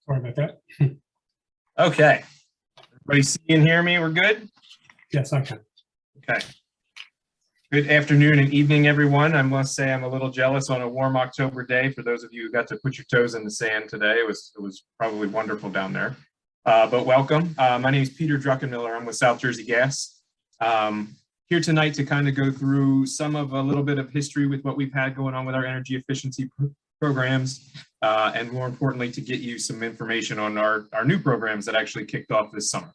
Sorry about that. Okay. Everybody see and hear me? We're good? Yes, I can. Okay. Good afternoon and evening, everyone. I must say I'm a little jealous on a warm October day. For those of you who got to put your toes in the sand today, it was probably wonderful down there. But welcome. My name is Peter Druckenmiller. I'm with South Jersey Gas. Here tonight to kind of go through a little bit of history with what we've had going on with our energy efficiency programs, and more importantly, to get you some information on our new programs that actually kicked off this summer.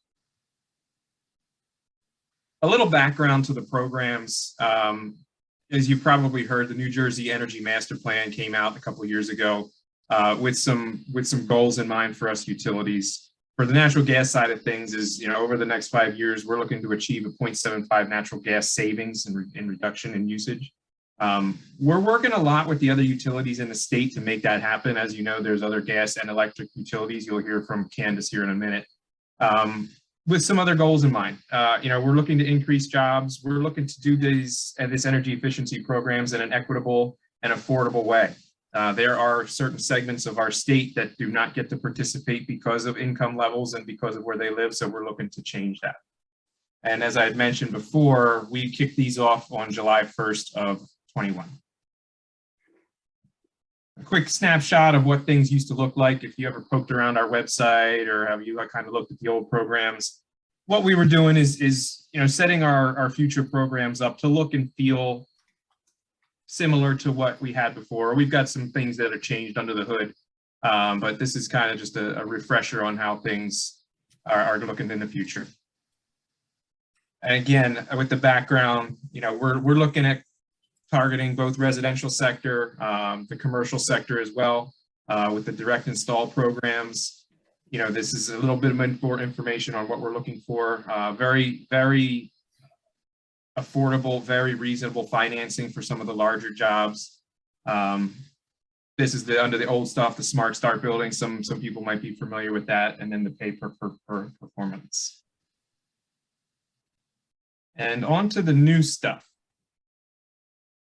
A little background to the programs. As you probably heard, the New Jersey Energy Master Plan came out a couple of years ago with some goals in mind for us utilities. For the natural gas side of things is, over the next 5 years, we're looking to achieve a 0.75 natural gas savings and reduction in usage. We're working a lot with the other utilities in the state to make that happen. As you know, there's other gas and electric utilities. You'll hear from Candace here in a minute. With some other goals in mind. We're looking to increase jobs. We're looking to do this energy efficiency programs in an equitable and affordable way. There are certain segments of our state that do not get to participate because of income levels and because of where they live, so we're looking to change that. And as I had mentioned before, we kicked these off on July 1st of 21. A quick snapshot of what things used to look like if you ever poked around our website or have you kind of looked at the old programs. What we were doing is setting our future programs up to look and feel similar to what we had before. We've got some things that have changed under the hood, but this is kind of just a refresher on how things are looking in the future. And again, with the background, we're looking at targeting both residential sector, the commercial sector as well, with the direct install programs. This is a little bit more information on what we're looking for. Very, very affordable, very reasonable financing for some of the larger jobs. This is under the old stuff, the Smart Start building. Some people might be familiar with that, and then the pay per performance. And on to the new stuff.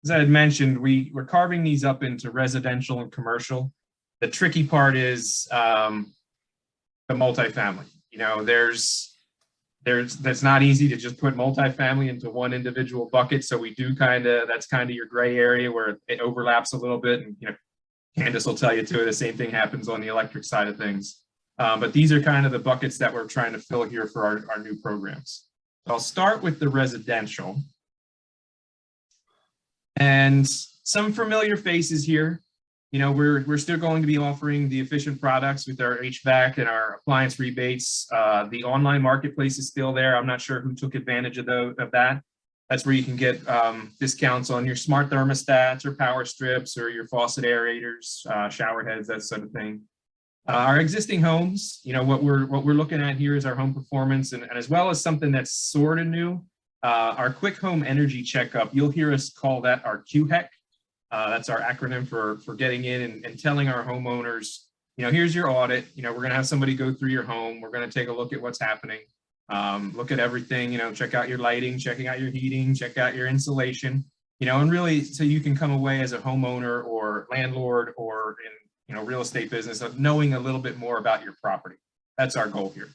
As I had mentioned, we're carving these up into residential and commercial. The tricky part is the multifamily. That's not easy to just put multifamily into one individual bucket. So we do that's kind of your gray area where it overlaps a little bit. And Candace will tell you too, the same thing happens on the electric side of things. But these are kind of the buckets that we're trying to fill here for our new programs. So I'll start with the residential. And some familiar faces here. We're still going to be offering the efficient products with our HVAC and our appliance rebates. The online marketplace is still there. I'm not sure who took advantage of that. That's where you can get discounts on your smart thermostats or power strips or your faucet aerators, shower heads, that sort of thing. Our existing homes, what we're looking at here is our home performance, and as well as something that's sort of new, our quick home energy checkup. You'll hear us call that our QHEC. That's our acronym for getting in and telling our homeowners, here's your audit. We're going to have somebody go through your home. We're going to take a look at what's happening, look at everything, check out your lighting, checking out your heating, check out your insulation, and really so you can come away as a homeowner or landlord or in, real estate business of knowing a little bit more about your property. That's our goal here.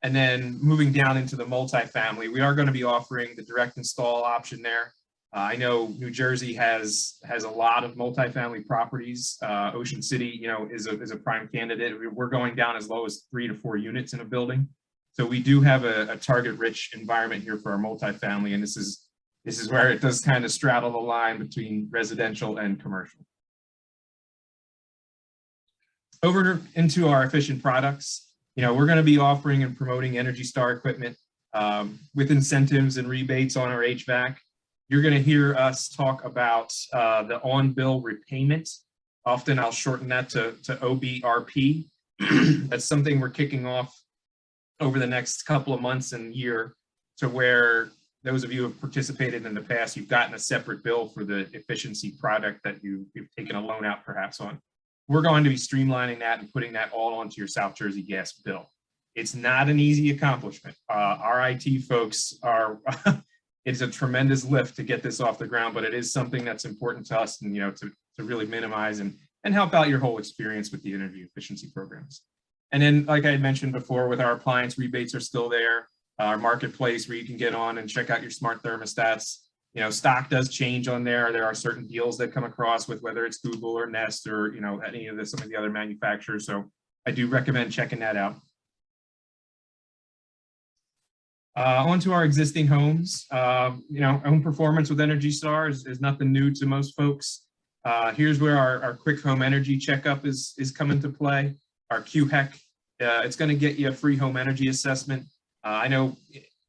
And then moving down into the multifamily, we are going to be offering the direct install option there. I know New Jersey has a lot of multifamily properties. Ocean City, is a prime candidate. We're going down as low as 3 to 4 units in a building. So we do have a target-rich environment here for our multifamily, and this is where it does kind of straddle the line between residential and commercial. Over into our efficient products, we're going to be offering and promoting Energy Star equipment with incentives and rebates on our HVAC. You're going to hear us talk about the on-bill repayment. Often I'll shorten that to OBRP. That's something we're kicking off over the next couple of months and year, to where those of you who have participated in the past, you've gotten a separate bill for the efficiency product that you've taken a loan out perhaps on. We're going to be streamlining that and putting that all onto your South Jersey Gas bill. It's not an easy accomplishment. Our IT folks are, it's a tremendous lift to get this off the ground, but it is something that's important to us, and to really minimize and help out your whole experience with the energy efficiency programs. And then, like I had mentioned before, with our appliance rebates are still there. Our marketplace where you can get on and check out your smart thermostats. You know, stock does change on there. There are certain deals that come across with whether it's Google or Nest or, you know, any of some of the other manufacturers. So I do recommend checking that out. Onto our existing homes. You know, home performance with Energy Star is nothing new to most folks. Here's where our quick home energy checkup is coming to play. Our QHEC, it's going to get you a free home energy assessment. I know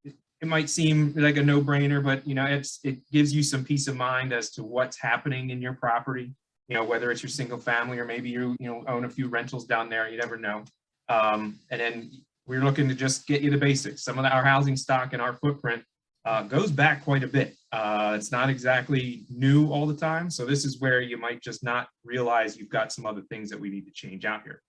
it might seem like a no-brainer, but you know, it gives you some peace of mind as to what's happening in your property. You know, whether it's your single family or maybe you own a few rentals down there, you never know. And then we're looking to just get you the basics. Some of our housing stock and our footprint goes back quite a bit. It's not exactly new all the time. So this is where you might just not realize you've got some other things that we need to change out here.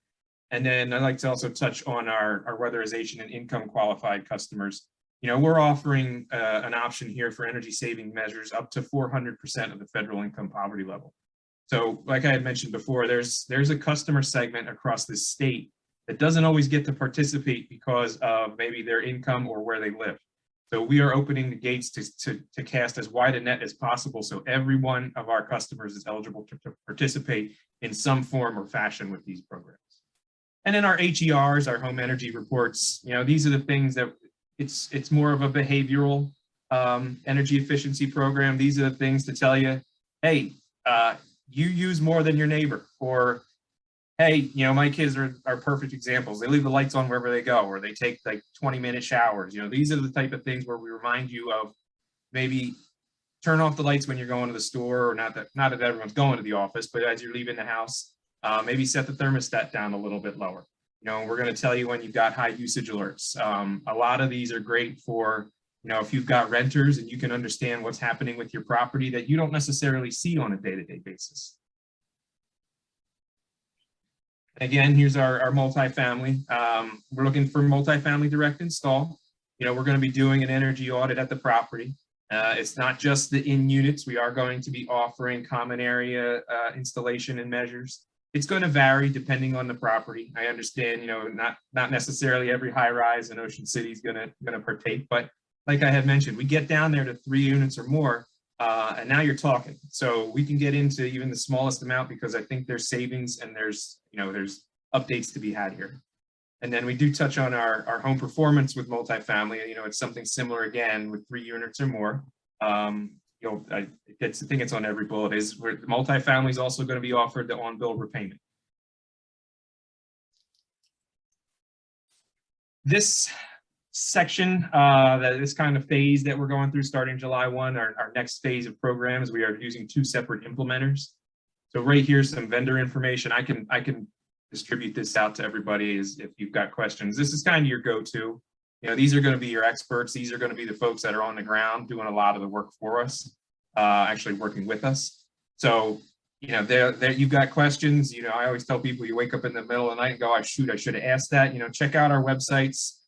And then I'd like to also touch on our weatherization and income qualified customers. You know, we're offering an option here for energy saving measures up to 400% of the federal income poverty level. So like I had mentioned before, there's a customer segment across this state that doesn't always get to participate because of maybe their income or where they live. So we are opening the gates to cast as wide a net as possible so every one of our customers is eligible to participate in some form or fashion with these programs. And then our HERs, our home energy reports, you know, these are the things that it's more of a behavioral energy efficiency program. These are the things to tell you, hey, you use more than your neighbor, or hey, you know, my kids are perfect examples. They leave the lights on wherever they go, or they take like 20-minute showers. You know, these are the type of things where we remind you of maybe turn off the lights when you're going to the store, or not that everyone's going to the office, but as you're leaving the house, maybe set the thermostat down a little bit lower. You know, we're going to tell you when you've got high usage alerts. A lot of these are great for, you know, if you've got renters and you can understand what's happening with your property that you don't necessarily see on a day-to-day basis. Again, here's our multifamily. We're looking for multifamily direct install. You know, we're going to be doing an energy audit at the property. It's not just the in units. We are going to be offering common area installation and measures. It's going to vary depending on the property. I understand, you know, not necessarily every high rise in Ocean City is going to partake, but like I had mentioned, we get down there to 3 units or more, and now you're talking. So we can get into even the smallest amount because I think there's savings and there's updates to be had here. And then we do touch on our home performance with multifamily. You know, it's something similar again with 3 units or more. You know, I think it's on every bullet is where the multifamily is also going to be offered the on-bill repayment. This section, this kind of phase that we're going through starting July 1, our next phase of programs, we are using 2 separate implementers. So right here, some vendor information. I can distribute this out to everybody if you've got questions. This is kind of your go-to. You know, these are going to be your experts. These are going to be the folks that are on the ground doing a lot of the work for us, actually working with us. So, you know, there you've got questions. You know, I always tell people you wake up in the middle of the night and go, oh, shoot, I should have asked that. You know, check out our websites,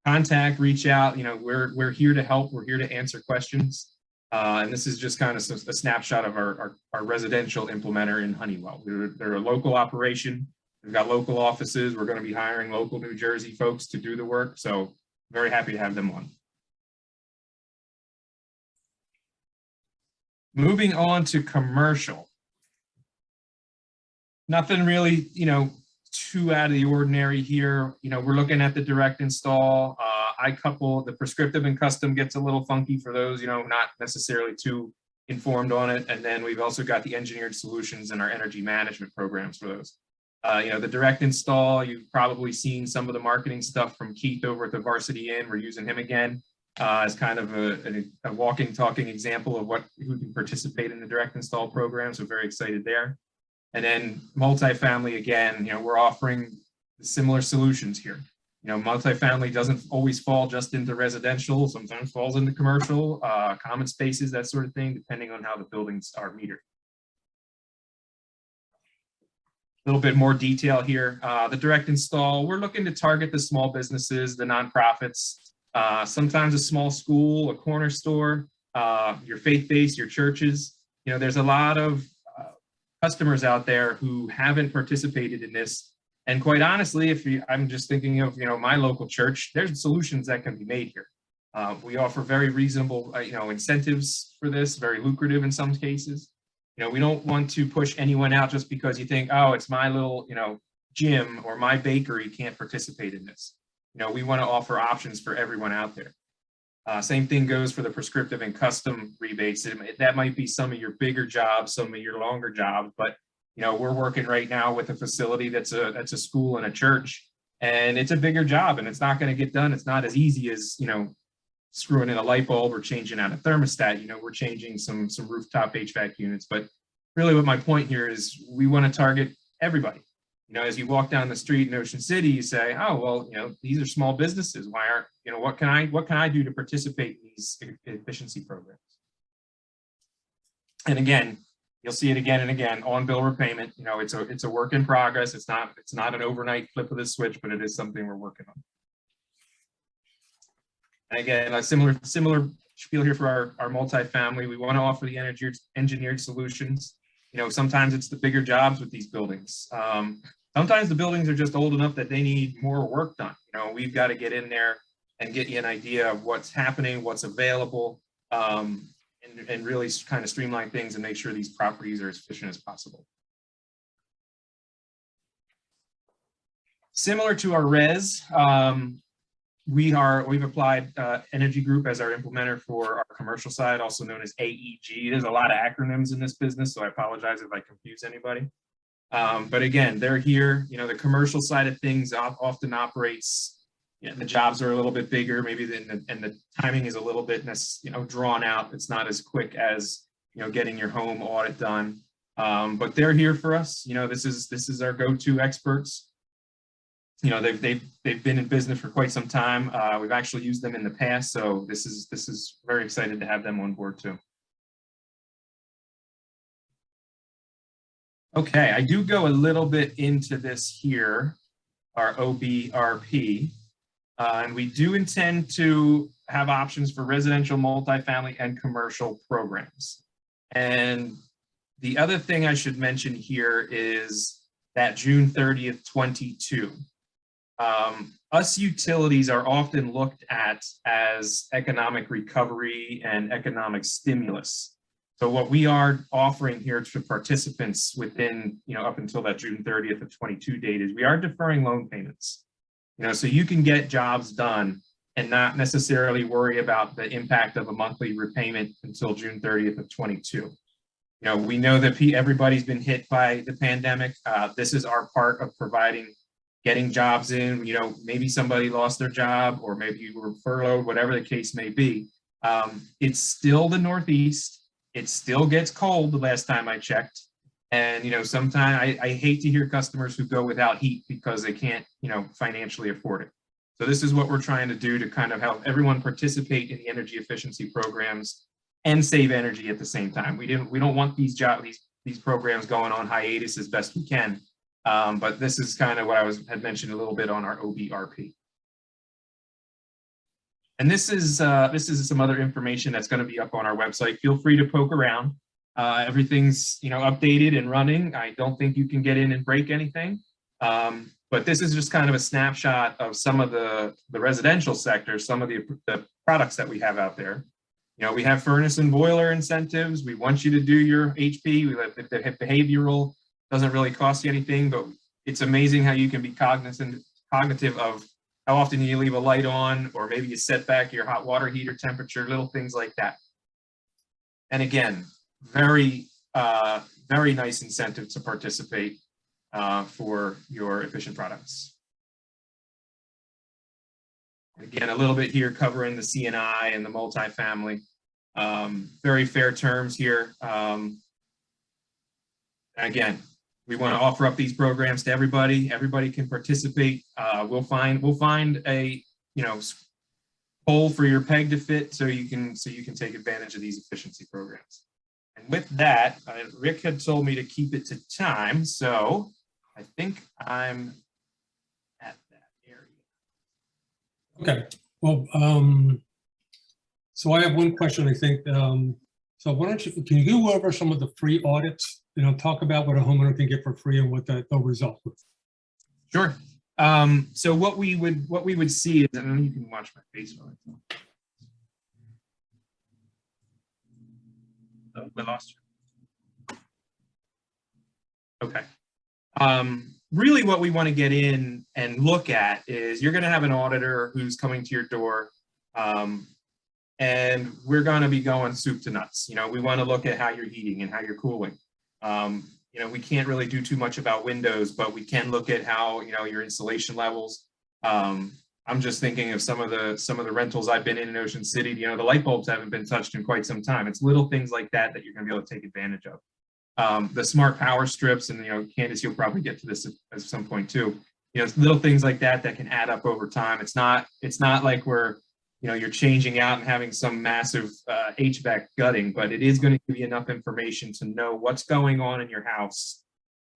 contact, reach out. You know, we're here to help. We're here to answer questions. And this is just kind of a snapshot of our residential implementer in Honeywell. They're a local operation. We've got local offices. We're going to be hiring local New Jersey folks to do the work. So very happy to have them on. Moving on to commercial. Nothing really, you know, too out of the ordinary here. You know, we're looking at the direct install. I couple the prescriptive and custom gets a little funky for those, you know, not necessarily too informed on it. And then we've also got the engineered solutions and our energy management programs for those. You know, the direct install, you've probably seen some of the marketing stuff from Keith over at the Varsity Inn. We're using him again as kind of a walking, talking example of who can participate in the direct install program. So very excited there. And then multifamily, again, you know, we're offering similar solutions here. You know, multifamily doesn't always fall just into residential, sometimes falls into commercial, common spaces, that sort of thing, depending on how the buildings are metered. A little bit more detail here. The direct install, we're looking to target the small businesses, the nonprofits, sometimes a small school, a corner store, your faith-based, your churches. You know, there's a lot of customers out there who haven't participated in this And quite honestly, I'm just thinking of, my local church, there's solutions that can be made here. We offer very reasonable, incentives for this, very lucrative in some cases. We don't want to push anyone out just because you think, oh, it's my little, gym or my bakery can't participate in this. We want to offer options for everyone out there. Same thing goes for the prescriptive and custom rebates. That might be some of your bigger jobs, some of your longer jobs, but we're working right now with a facility that's a school and a church, and it's a bigger job, and it's not going to get done. It's not as easy as screwing in a light bulb or changing out a thermostat. We're changing some rooftop HVAC units, but really what my point here is we want to target everybody. As you walk down the street in Ocean City, you say, oh, well, these are small businesses. Why aren't, what can I do to participate in these efficiency programs? And again, you'll see it again and again on bill repayment. It's a work in progress. It's not an overnight flip of the switch, but it is something we're working on. And again, a similar spiel here for our multifamily. We want to offer the engineered solutions. Sometimes it's the bigger jobs with these buildings. Sometimes the buildings are just old enough that they need more work done. We've got to get in there and get you an idea of what's happening, what's available, and really kind of streamline things and make sure these properties are as efficient as possible. Similar to our res, we've applied Energy Group as our implementer for our commercial side, also known as AEG. There's a lot of acronyms in this business, so I apologize if I confuse anybody. But again, they're here. The commercial side of things often operates. The jobs are a little bit bigger, maybe, and the timing is a little bit, drawn out. It's not as quick as getting your home audit done. But they're here for us. This is our go-to experts. They've been in business for quite some time. We've actually used them in the past, so this is very excited to have them on board too. Okay, I do go a little bit into this here, our OBRP, and we do intend to have options for residential, multifamily, and commercial programs. And the other thing I should mention here is that June 30th, 22. Us utilities are often looked at as economic recovery and economic stimulus. So what we are offering here to participants within, up until that June 30th of 22 date is we are deferring loan payments, so you can get jobs done and not necessarily worry about the impact of a monthly repayment until June 30th of 22. We know that everybody's been hit by the pandemic. This is our part of getting jobs in. Maybe somebody lost their job, or maybe you were furloughed, whatever the case may be. It's still the Northeast. It still gets cold the last time I checked. And, sometimes I hate to hear customers who go without heat because they can't, financially afford it. So this is what we're trying to do to kind of help everyone participate in the energy efficiency programs and save energy at the same time. We don't want these programs going on hiatus as best we can. But this is kind of what I had mentioned a little bit on our OBRP. And this is some other information that's going to be up on our website. Feel free to poke around. Everything's updated and running. I don't think you can get in and break anything. But this is just kind of a snapshot of some of the residential sector, some of the products that we have out there. We have furnace and boiler incentives. We want you to do your HP. We let the behavioral doesn't really cost you anything, but it's amazing how you can be cognitive of how often you leave a light on, or maybe you set back your hot water heater temperature, little things like that. And again, very nice incentive to participate for your efficient products. And again, a little bit here covering the CNI and the multifamily. Very fair terms here. Again, we want to offer up these programs to everybody. Everybody can participate. We'll find a hole for your peg to fit, so you can take advantage of these efficiency programs. And with that, Rick had told me to keep it to time, so I think I'm at that area. Okay. Well, so I have one question. I think. So why don't can you go over some of the free audits? Talk about what a homeowner can get for free and what they'll result with. Sure. So what we would see is, I don't know, you can watch my face. Oh, we lost you. Okay. Really what we want to get in and look at is you're going to have an auditor who's coming to your door, and we're going to be going soup to nuts. You know, we want to look at how you're heating and how you're cooling. You know, we can't really do too much about windows, but we can look at how, you know, your insulation levels. I'm just thinking of some of the rentals I've been in Ocean City. You know, the light bulbs haven't been touched in quite some time. It's little things like that that you're going to be able to take advantage of. The smart power strips, and, you know, Candace, you'll probably get to this at some point too. You know, little things like that that can add up over time. It's not like we're, you know, you're changing out and having some massive HVAC gutting, but it is going to give you enough information to know what's going on in your house.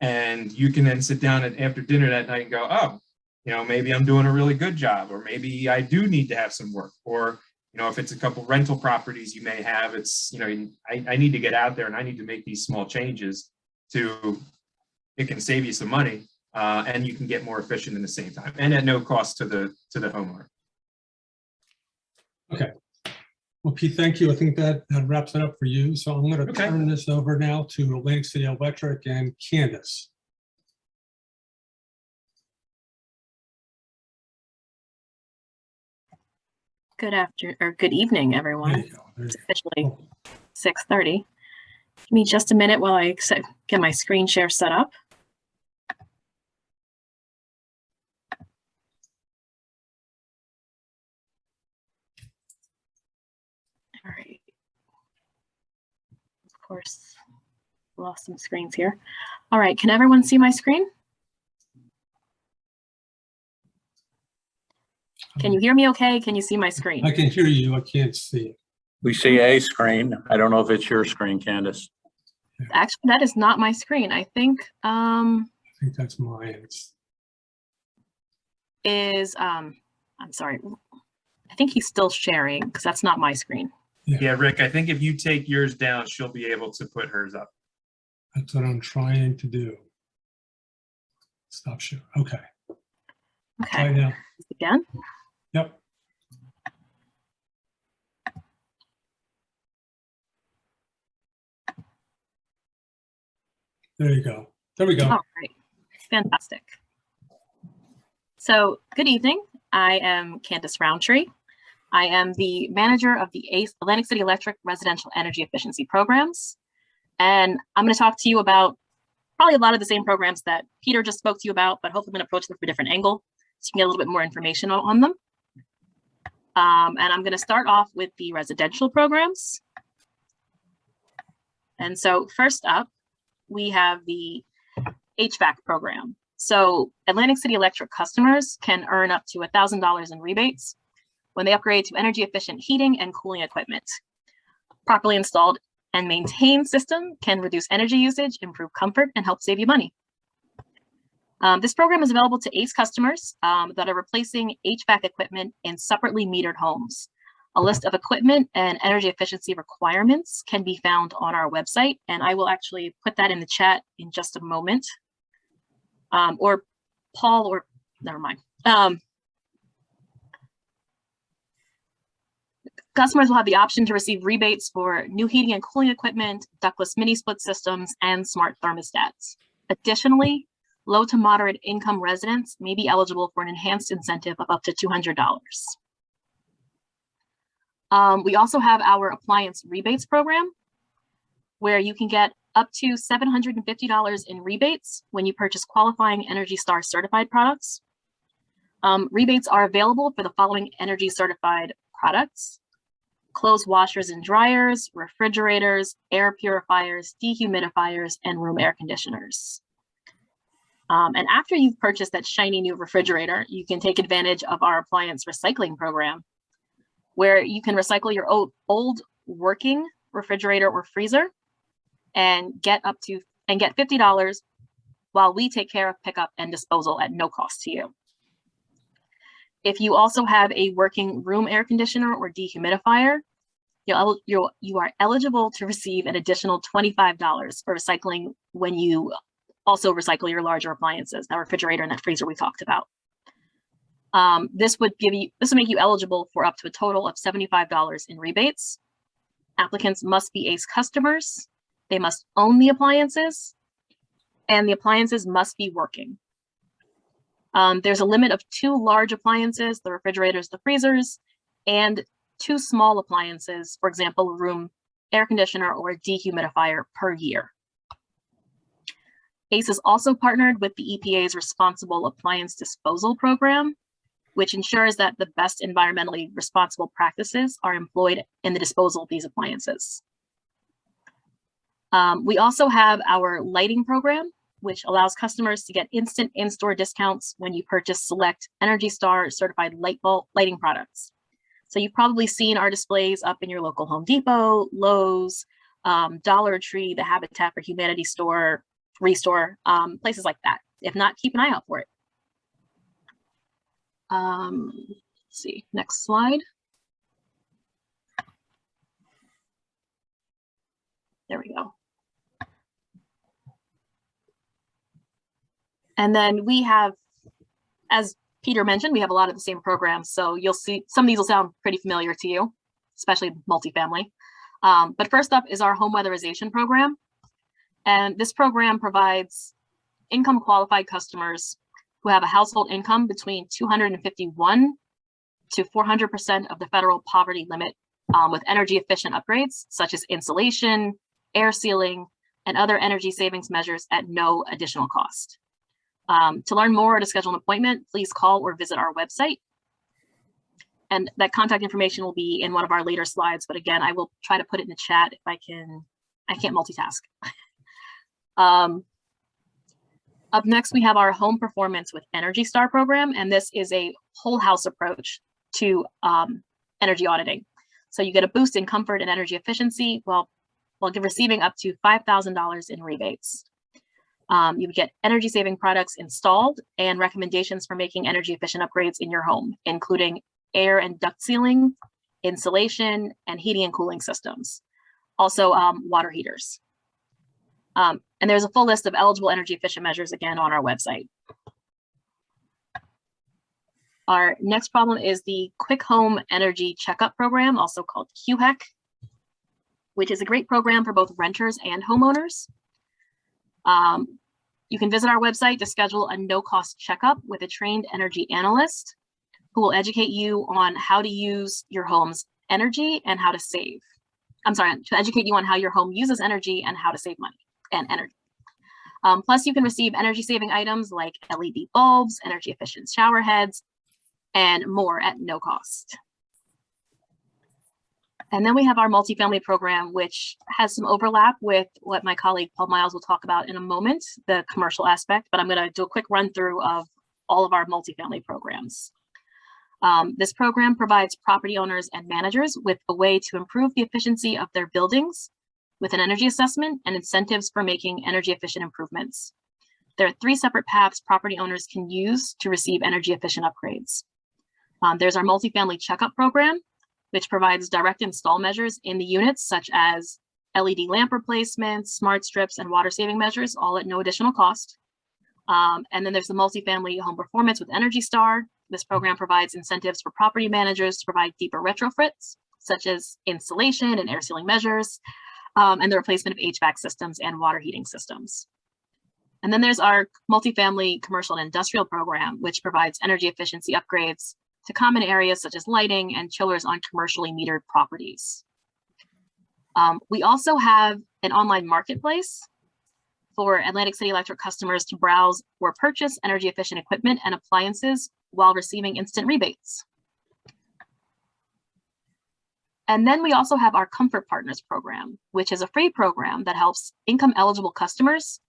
And you can then sit down after dinner that night and go, oh, you know, maybe I'm doing a really good job, or maybe I do need to have some work. Or, you know, if it's a couple rental properties you may have, it's, you know, I need to get out there and I need to make these small changes it can save you some money, and you can get more efficient in the same time and at no cost to the homeowner. Okay. Well, Pete, thank you. I think that wraps it up for you. So I'm going to turn this over now to Atlantic City Electric and Candace. Good evening, everyone. There you go. It's officially 6:30. Give me just a minute while I get my screen share set up. All right. Of course, lost some screens here. All right, can everyone see my screen? Can you hear me okay? Can you see my screen? I can hear you. I can't see it. We see a screen. I don't know if it's your screen, Candace. Actually, that is not my screen. I think I think that's mine. I'm sorry. I think he's still sharing because that's not my screen. Yeah, Rick, I think if you take yours down, she'll be able to put hers up. That's what I'm trying to do. Stop share. Okay. Okay. Try now. Again. Yep. There you go. There we go. All right. Fantastic. So good evening. I am Candace Roundtree. I am the manager of the Atlantic City Electric Residential Energy Efficiency Programs. And I'm going to talk to you about probably a lot of the same programs that Peter just spoke to you about, but hopefully I'm going to approach them from a different angle so you can get a little bit more information on them. And I'm going to start off with the residential programs. And so first up, we have the HVAC program. So Atlantic City Electric customers can earn up to $1,000 in rebates when they upgrade to energy efficient heating and cooling equipment. Properly installed and maintained system can reduce energy usage, improve comfort, and help save you money. This program is available to ACE customers that are replacing HVAC equipment in separately metered homes. A list of equipment and energy efficiency requirements can be found on our website, and I will actually put that in the chat in just a moment. Or Paul, or never mind. Customers will have the option to receive rebates for new heating and cooling equipment, ductless mini split systems, and smart thermostats. Additionally, low to moderate income residents may be eligible for an enhanced incentive of up to $200. We also have our appliance rebates program, where you can get up to $750 in rebates when you purchase qualifying Energy Star certified products. Rebates are available for the following Energy certified products: clothes washers and dryers, refrigerators, air purifiers, dehumidifiers, and room air conditioners. And after you've purchased that shiny new refrigerator, you can take advantage of our appliance recycling program, where you can recycle your old working refrigerator or freezer and get $50 while we take care of pickup and disposal at no cost to you. If you also have a working room air conditioner or dehumidifier, you are eligible to receive an additional $25 for recycling when you also recycle your larger appliances, that refrigerator and that freezer we talked about. This would make you eligible for up to a total of $75 in rebates. Applicants must be ACE customers. They must own the appliances, and the appliances must be working. There's a limit of 2 large appliances, the refrigerators, the freezers, and 2 small appliances, for example, a room air conditioner or a dehumidifier per year. ACE is also partnered with the EPA's Responsible Appliance Disposal Program, which ensures that the best environmentally responsible practices are employed in the disposal of these appliances. We also have our lighting program, which allows customers to get instant in-store discounts when you purchase select Energy Star certified lighting products. So you've probably seen our displays up in your local Home Depot, Lowe's, Dollar Tree, the Habitat for Humanity store, Restore, places like that. If not, keep an eye out for it. Let's see, next slide. There we go. And then we have, as Peter mentioned, we have a lot of the same programs. So you'll see some of these will sound pretty familiar to you, especially multifamily. But first up is our home weatherization program. And this program provides income qualified customers who have a household income between 251 to 400% of the federal poverty limit with energy efficient upgrades, such as insulation, air sealing, and other energy savings measures at no additional cost. To learn more or to schedule an appointment, please call or visit our website. And that contact information will be in one of our later slides, but again, I will try to put it in the chat if I can. I can't multitask. Up next, we have our Home Performance with Energy Star program, and this is a whole house approach to energy auditing. So you get a boost in comfort and energy efficiency while receiving up to $5,000 in rebates. You would get energy saving products installed and recommendations for making energy efficient upgrades in your home, including air and duct sealing, insulation, and heating and cooling systems. Also water heaters. And there's a full list of eligible energy efficient measures again on our website. Our next problem is the Quick Home Energy Checkup Program, also called QHEC, which is a great program for both renters and homeowners. You can visit our website to schedule a no-cost checkup with a trained energy analyst who will educate you on how to use your home's energy and how to save. To educate you on how your home uses energy and how to save money and energy. Plus, you can receive energy saving items like LED bulbs, energy efficient shower heads, and more at no cost. And then we have our multifamily program, which has some overlap with what my colleague Paul Miles will talk about in a moment, the commercial aspect, but I'm going to do a quick run through of all of our multifamily programs. This program provides property owners and managers with a way to improve the efficiency of their buildings with an energy assessment and incentives for making energy efficient improvements. There are 3 separate paths property owners can use to receive energy efficient upgrades. There's our multifamily checkup program, which provides direct install measures in the units, such as LED lamp replacements, smart strips, and water saving measures, all at no additional cost. And then there's the multifamily home performance with Energy Star. This program provides incentives for property managers to provide deeper retrofits, such as insulation and air sealing measures, and the replacement of HVAC systems and water heating systems. And then there's our multifamily commercial and industrial program, which provides energy efficiency upgrades to common areas such as lighting and chillers on commercially metered properties. We also have an online marketplace for Atlantic City Electric customers to browse or purchase energy efficient equipment and appliances while receiving instant rebates. And then we also have our Comfort Partners program, which is a free program that helps income eligible customers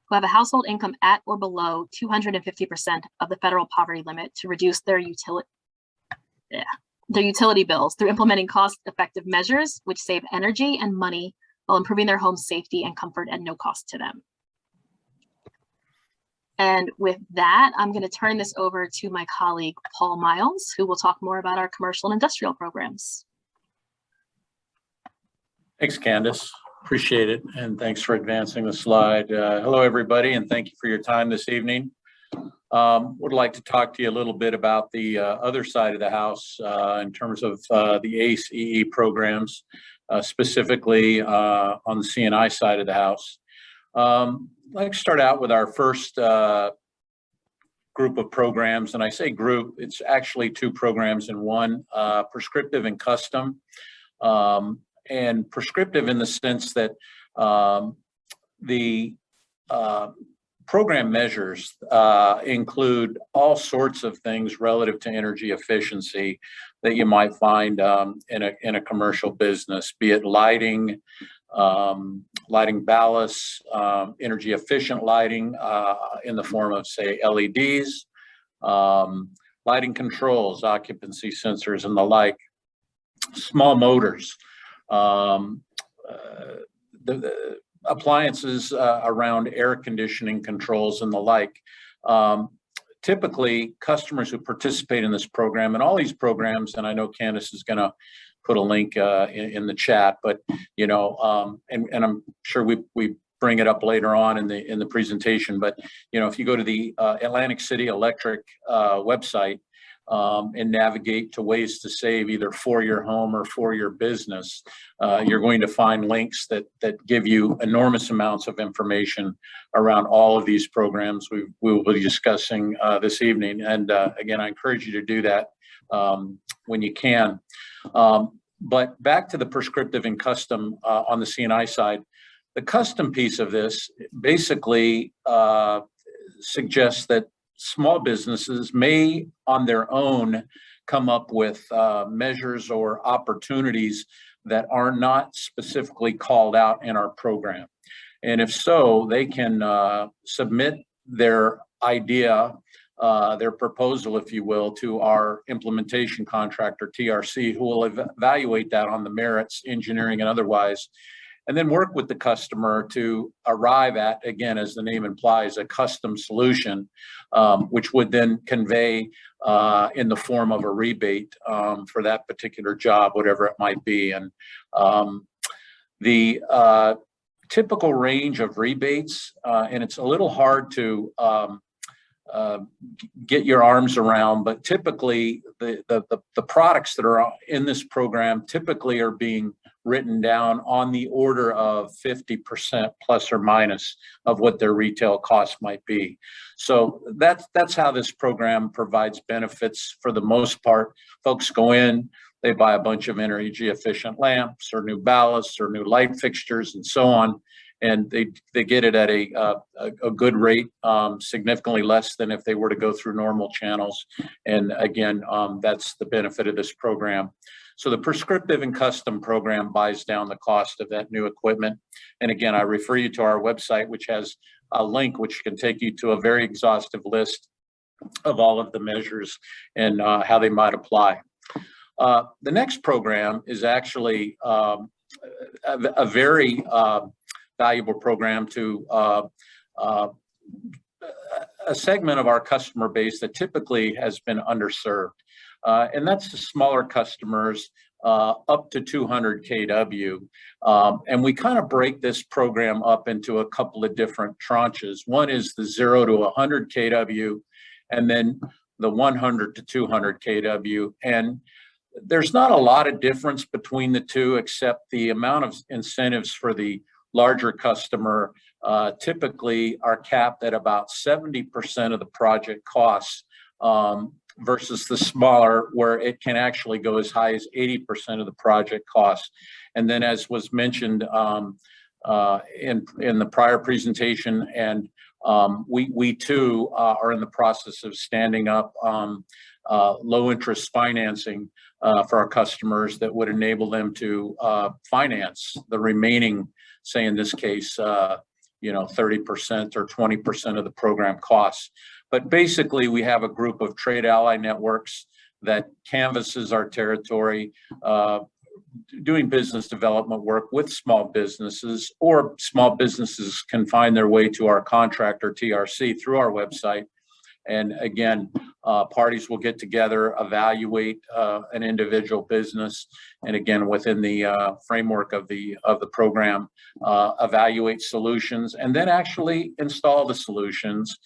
who have a household income at or below 250% of the federal poverty limit to reduce their utility bills through implementing cost-effective measures which save energy and money while improving their home safety and comfort at no cost to them. And with that, I'm going to turn this over to my colleague, Paul Miles, who will talk more about our commercial and industrial programs. Thanks, Candace. Appreciate it, and thanks for advancing the slide. Hello, everybody, and thank you for your time this evening. Would like to talk to you a little bit about the other side of the house in terms of the ACE programs, specifically on the CNI side of the house. I'd like to start out with our first group of programs, and I say group, it's actually two programs in one, prescriptive and custom. And prescriptive in the sense that the program measures include all sorts of things relative to energy efficiency that you might find in a commercial business, be it lighting, lighting ballasts, energy efficient lighting in the form of, say, LEDs, lighting controls, occupancy sensors, and the like, small motors, the appliances around air conditioning controls and the like. Typically, customers who participate in this program, and all these programs, and I know Candace is going to put a link in the chat, but you know, and I'm sure we bring it up later on in the presentation. But you know, if you go to the Atlantic City Electric website, and navigate to ways to save either for your home or for your business, you're going to find links that give you enormous amounts of information around all of these programs we will be discussing this evening. And again, I encourage you to do that when you can. But back to the prescriptive and custom on the CNI side, the custom piece of this basically suggests that small businesses may on their own come up with measures or opportunities that are not specifically called out in our program. And if so, they can submit their idea, their proposal, if you will, to our implementation contractor, TRC, who will evaluate that on the merits, engineering and otherwise, and then work with the customer to arrive at, again, as the name implies, a custom solution, which would then convey in the form of a rebate for that particular job, whatever it might be. And the typical range of rebates, and it's a little hard to get your arms around, but typically the products that are in this program typically are being written down on the order of 50% plus or minus of what their retail cost might be. So that's how this program provides benefits for the most part. Folks go in, they buy a bunch of energy efficient lamps or new ballasts or new light fixtures and so on, and they get it at a good rate, significantly less than if they were to go through normal channels. And again, that's the benefit of this program. So the prescriptive and custom program buys down the cost of that new equipment. And again, I refer you to our website, which has a link which can take you to a very exhaustive list of all of the measures and how they might apply. The next program is actually a very valuable program to a segment of our customer base that typically has been underserved. And that's the smaller customers up to 200 kW. And we kind of break this program up into a couple of different tranches. One is the 0 to 100 kW, and then the 100 to 200 kW. And there's not a lot of difference between the two, except the amount of incentives for the larger customer typically are capped at about 70% of the project costs, versus the smaller, where it can actually go as high as 80% of the project cost. And then, as was mentioned in the prior presentation, and we too are in the process of standing up low interest financing for our customers that would enable them to finance the remaining, say in this case, 30% or 20% of the program costs. But basically, we have a group of trade ally networks that canvasses our territory, doing business development work with small businesses, or small businesses can find their way to our contractor, TRC, through our website And again, parties will get together, evaluate an individual business, and again, within the framework of the program, evaluate solutions, and then actually install the solutions,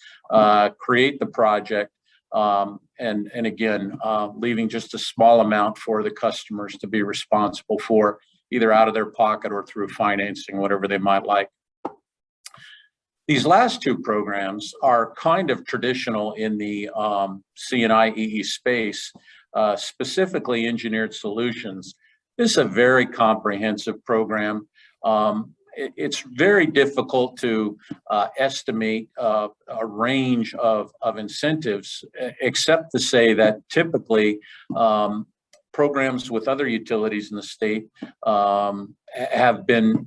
create the project, and again, leaving just a small amount for the customers to be responsible for, either out of their pocket or through financing, whatever they might like. These last two programs are kind of traditional in the C&I EE space, specifically engineered solutions. This is a very comprehensive program. It's very difficult to estimate a range of incentives, except to say that typically programs with other utilities in the state have been,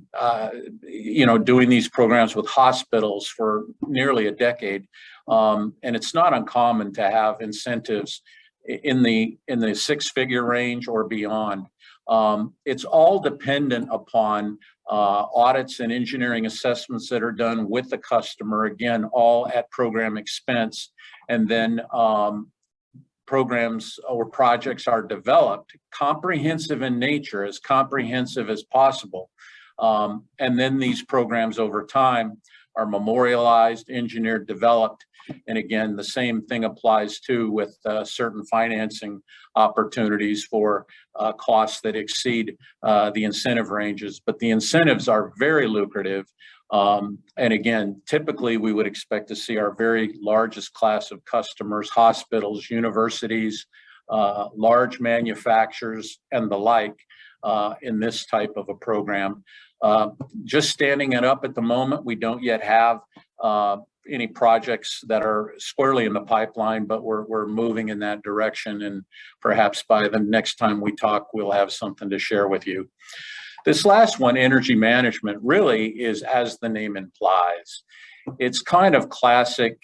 doing these programs with hospitals for nearly a decade. And it's not uncommon to have incentives in the six-figure range or beyond. It's all dependent upon audits and engineering assessments that are done with the customer, again, all at program expense. And then programs or projects are developed, comprehensive in nature, as comprehensive as possible. And then these programs over time are memorialized, engineered, developed. And again, the same thing applies too with certain financing opportunities for costs that exceed the incentive ranges. But the incentives are very lucrative. And again, typically we would expect to see our very largest class of customers, hospitals, universities, large manufacturers, and the like in this type of a program. Just standing it up at the moment, we don't yet have any projects that are squarely in the pipeline, but we're moving in that direction. And perhaps by the next time we talk, we'll have something to share with you. This last one, energy management, really is, as the name implies, it's kind of classic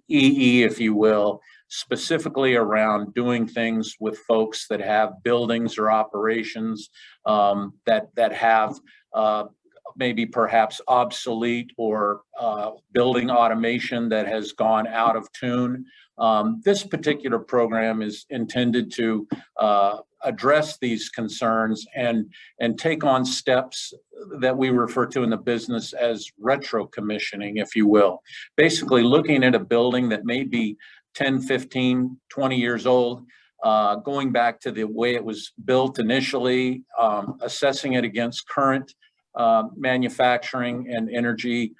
EE, if you will, specifically around doing things with folks that have buildings or operations that have maybe perhaps obsolete or building automation that has gone out of tune. This particular program is intended to address these concerns and take on steps that we refer to in the business as retro commissioning, if you will. Basically looking at a building that may be 10, 15, 20 years old, going back to the way it was built initially, assessing it against current manufacturing and energy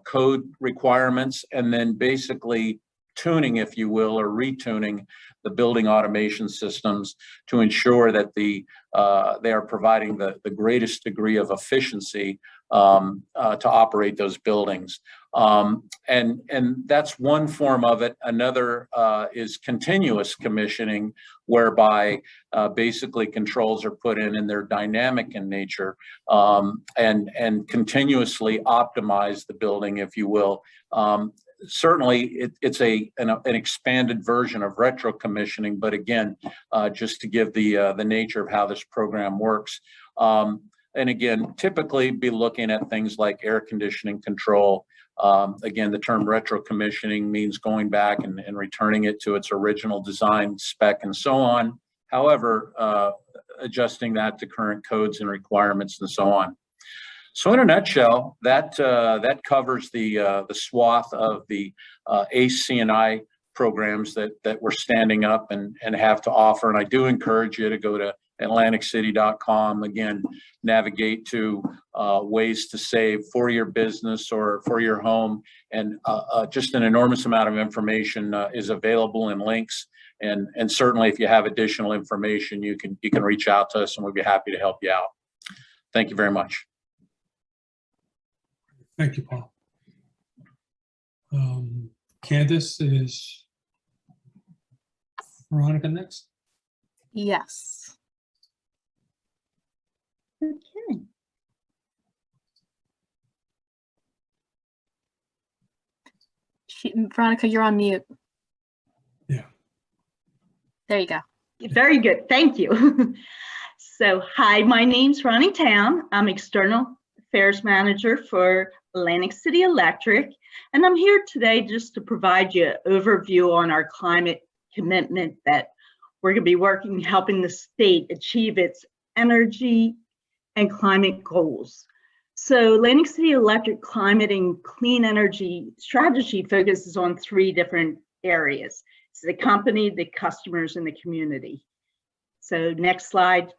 code requirements, and then basically tuning, if you will, or retuning the building automation systems to ensure that they are providing the greatest degree of efficiency to operate those buildings. And that's one form of it. Another is continuous commissioning, whereby basically controls are put in and they're dynamic in nature, and continuously optimize the building, if you will. Certainly, it's an expanded version of retro commissioning, but again, just to give the nature of how this program works. And again, typically be looking at things like air conditioning control. Again, the term retro commissioning means going back and returning it to its original design spec and so on. However, adjusting that to current codes and requirements and so on. So in a nutshell, that covers the swath of the ACE C&I programs that we're standing up and have to offer. And I do encourage you to go to atlanticcity.com, again, navigate to ways to save for your business or for your home. And just an enormous amount of information is available in links. And certainly if you have additional information, you can reach out to us and we'd be happy to help you out. Thank you very much. Thank you, Paul. Candace, is Veronica next? Yes. Okay. Veronica, you're on mute. Yeah. There you go. Very good. Thank you. So, hi, my name's Ronnie Tam. I'm External Affairs Manager for Atlantic City Electric. And I'm here today just to provide you an overview on our climate commitment that we're going to be working, helping the state achieve its energy and climate goals. So Atlantic City Electric climate and clean energy strategy focuses on 3 different areas. It's the company, the customers, and the community. So next slide.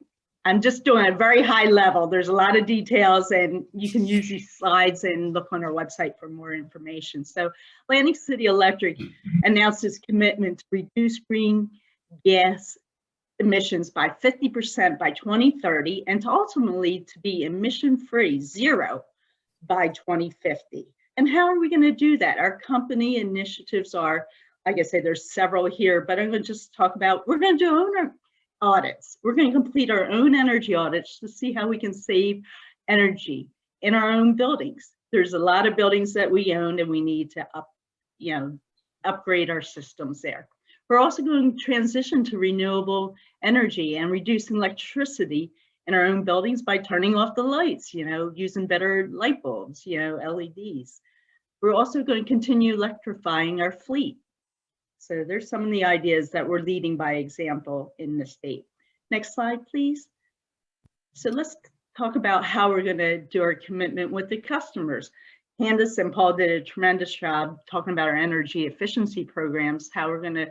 I'm just doing a very high level. There's a lot of details, and you can use these slides and look on our website for more information. So Atlantic City Electric announced its commitment to reduce green gas emissions by 50% by 2030 and to ultimately to be emission-free, 0 by 2050. And how are we going to do that? Our company initiatives are, like I say, there's several here, but I'm going to just talk about, we're going to do owner audits. We're going to complete our own energy audits to see how we can save energy in our own buildings. There's a lot of buildings that we own and we need to upgrade our systems there. We're also going to transition to renewable energy and reducing electricity in our own buildings by turning off the lights, using better light bulbs, LEDs. We're also going to continue electrifying our fleet. So there's some of the ideas that we're leading by example in the state. Next slide, please. So let's talk about how we're going to do our commitment with the customers. Candace and Paul did a tremendous job talking about our energy efficiency programs, how we're going to,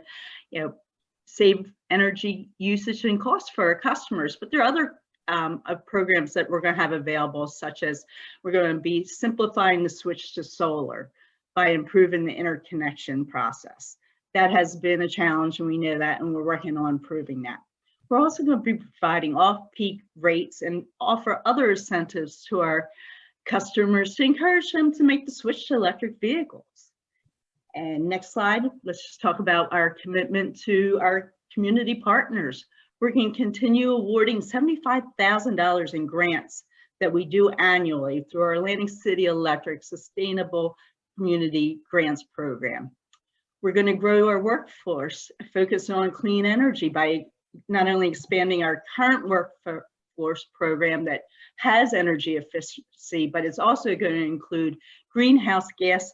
save energy usage and costs for our customers. But there are other programs that we're going to have available, such as we're going to be simplifying the switch to solar by improving the interconnection process. That has been a challenge, and we know that, and we're working on improving that. We're also going to be providing off-peak rates and offer other incentives to our customers to encourage them to make the switch to electric vehicles. And next slide, let's just talk about our commitment to our community partners. We're going to continue awarding $75,000 in grants that we do annually through our Atlantic City Electric Sustainable Community Grants Program. We're going to grow our workforce, focus on clean energy by not only expanding our current workforce program that has energy efficiency, but it's also going to include greenhouse gas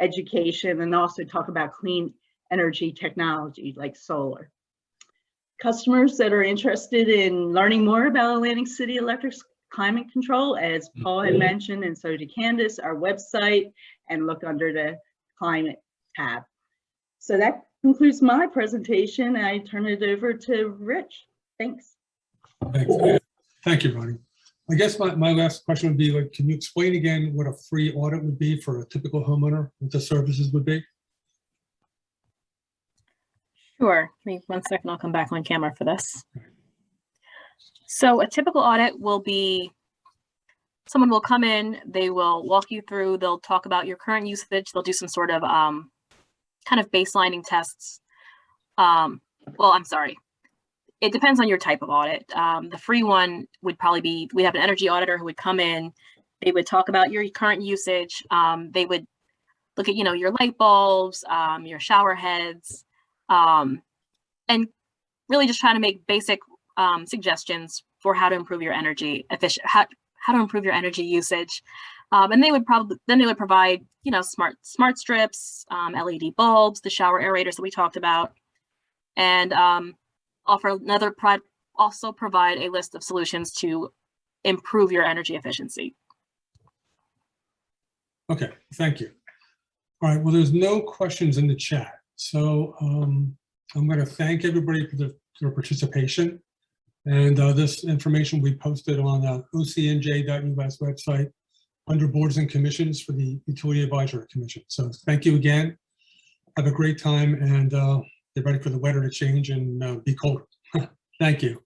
education and also talk about clean energy technology like solar. Customers that are interested in learning more about Atlantic City Electric's climate control, as Paul had mentioned, and so did Candace, our website, and look under the climate tab. So that concludes my presentation. I turn it over to Rich. Thanks. Thanks. Thank you, Ronnie. I guess my last question would be, like, can you explain again what a free audit would be for a typical homeowner, what the services would be? Sure. Give me 1 second. I'll come back on camera for this. So a typical audit will be, someone will come in, they will walk you through, they'll talk about your current usage, they'll do some sort of kind of baselining tests. Well, I'm sorry. It depends on your type of audit. The free one would probably be, we have an energy auditor who would come in, they would talk about your current usage. They would look at, your light bulbs, your shower heads, and really just trying to make basic suggestions for how to improve your energy how to improve your energy usage. And they would provide, smart strips, LED bulbs, the shower aerators that we talked about, and also provide a list of solutions to improve your energy efficiency. Okay, thank you. All right, well, there's no questions in the chat. So I'm going to thank everybody for their participation. And this information we posted on the ocnj.us website under boards and commissions for the Utility Advisory Commission. So thank you again. Have a great time, and get ready for the weather to change and be colder. Thank you.